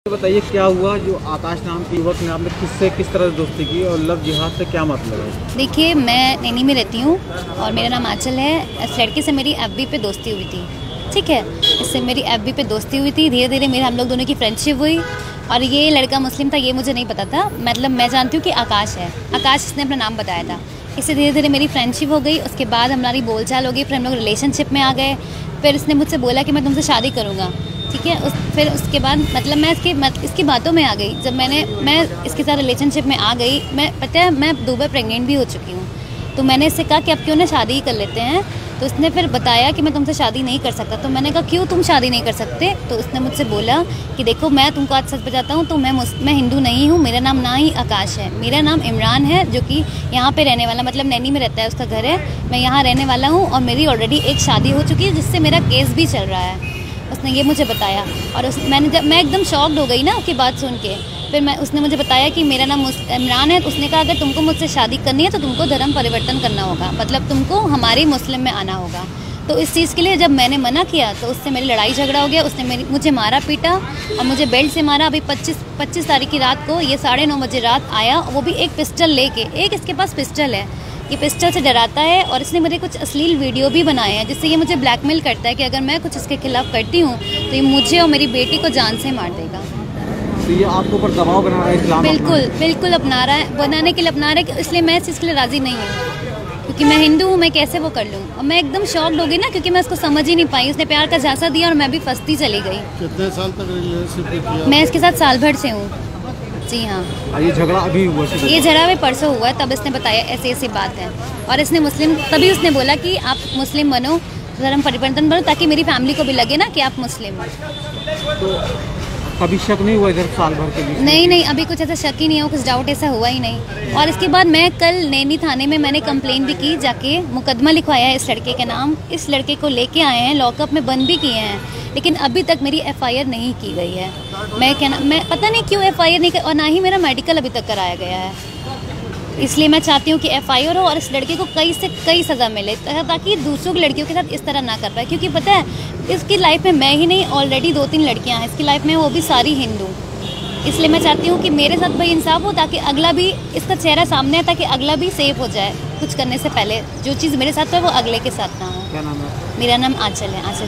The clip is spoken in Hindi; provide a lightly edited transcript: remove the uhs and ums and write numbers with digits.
बताइए क्या हुआ जो आकाश नाम के युवक ने आपने किस तरह से दोस्ती की और लव जिहाद से क्या मतलब है? देखिए, मैं नैनी में रहती हूँ और मेरा नाम आंचल है। इस लड़के से मेरी एफबी पे दोस्ती हुई थी, ठीक है। इससे मेरी एफबी पे दोस्ती हुई थी, धीरे धीरे मेरे हम लोग दोनों की फ्रेंडशिप हुई। और ये लड़का मुस्लिम था, ये मुझे नहीं पता था। मतलब मैं जानती हूँ कि आकाश है, आकाश इसने अपना नाम बताया था। इससे धीरे धीरे मेरी फ्रेंडशिप हो गई। उसके बाद हमारी बोलचाल हो गई, फिर हम लोग रिलेशनशिप में आ गए। फिर इसने मुझसे बोला कि मैं तुमसे शादी करूँगा, ठीक है। फिर उसके बाद मतलब मैं इसकी बातों में आ गई। जब मैं इसके साथ रिलेशनशिप में आ गई, पता है मैं 2 बार प्रेग्नेंट भी हो चुकी हूँ। तो मैंने इससे कहा कि अब क्यों ना शादी ही कर लेते हैं। तो उसने फिर बताया कि मैं तुमसे शादी नहीं कर सकता। तो मैंने कहा क्यों तुम शादी नहीं कर सकते? तो उसने मुझसे बोला कि देखो, मैं तुमको आज सच बताता हूँ, तो मैं हिंदू नहीं हूँ। मेरा नाम ना ही आकाश है, मेरा नाम इमरान है, जो कि यहाँ पे रहने वाला, मतलब नैनी में रहता है, उसका घर है। मैं यहाँ रहने वाला हूँ और मेरी ऑलरेडी एक शादी हो चुकी है, जिससे मेरा केस भी चल रहा है। उसने ये मुझे बताया और मैं एकदम शॉक्ड हो गई ना उसकी बात सुन के। फिर उसने मुझे बताया कि मेरा नाम इमरान है। तो उसने कहा अगर तुमको मुझसे शादी करनी है तो तुमको धर्म परिवर्तन करना होगा, मतलब तुमको हमारी मुस्लिम में आना होगा। तो इस चीज़ के लिए जब मैंने मना किया तो उससे मेरी लड़ाई झगड़ा हो गया। उसने मुझे मारा पीटा और मुझे बेल्ट से मारा। अभी 25 तारीख की रात को ये 9:30 बजे रात आया, वो भी एक पिस्टल लेके। एक इसके पास पिस्टल है, ये पिस्टल से डराता है। और इसने मेरे कुछ अश्लील वीडियो भी बनाए हैं, जिससे ये मुझे ब्लैकमेल करता है कि अगर मैं कुछ इसके खिलाफ करती हूँ तो ये मुझे और मेरी बेटी को जान से मार देगा। तो ये आपके ऊपर दबाव बना रहा है इस्लाम? बिल्कुल अपना रहा है, बनाने के लिए अपना रहा है। इसलिए मैं इस चीज़ के लिए राज़ी नहीं हूँ, क्योंकि मैं हिंदू हूँ, मैं कैसे वो कर लूँ। और मैं एकदम शॉक्ड हो गई ना, क्योंकि मैं उसको समझ ही नहीं पाई। उसने प्यार का झांसा दिया और मैं भी फंसती चली गई। कितने साल तक रिलेशनशिप किया? मैं इसके साथ साल भर से हूँ। जी हाँ। ये झगड़ा अभी हुआ? ये झगड़ा भी परसों हुआ है, तब इसने बताया ऐसी बात है। और इसने तभी उसने बोला कि आप मुस्लिम बनो, धर्म परिवर्तन बनो, ताकि मेरी फैमिली को भी लगे ना कि आप मुस्लिम हो। तो कभी शक नहीं हुआ इधर साल भर के बीच? नहीं, अभी कुछ ऐसा शक ही नहीं हुआ, कुछ डाउट ऐसा हुआ ही नहीं। और इसके बाद मैं कल नैनी थाने में मैंने कंप्लेंट भी की, जाके मुकदमा लिखवाया है इस लड़के के नाम। इस लड़के को लेके आए हैं, लॉकअप में बंद भी किए हैं, लेकिन अभी तक मेरी FIR नहीं की गई है। मैं पता नहीं क्यों FIR नहीं, और ना ही मेरा मेडिकल अभी तक कराया गया है। इसलिए मैं चाहती हूँ कि FIR हो और इस लड़के को कई से कई सज़ा मिले, ताकि दूसरों की लड़कियों के साथ इस तरह ना कर पाए। क्योंकि पता है इसकी लाइफ में मैं ही नहीं, ऑलरेडी 2-3 लड़कियाँ हैं इसकी लाइफ में, वो भी सारी हिंदू। इसलिए मैं चाहती हूँ कि मेरे साथ भाई इंसाफ हो, ताकि अगला भी इसका चेहरा सामने आए, ताकि अगला भी सेफ हो जाए। कुछ करने से पहले जो चीज़ मेरे साथ है वो अगले के साथ ना हो। क्या नाम है? मेरा नाम आंचल है, आंचल।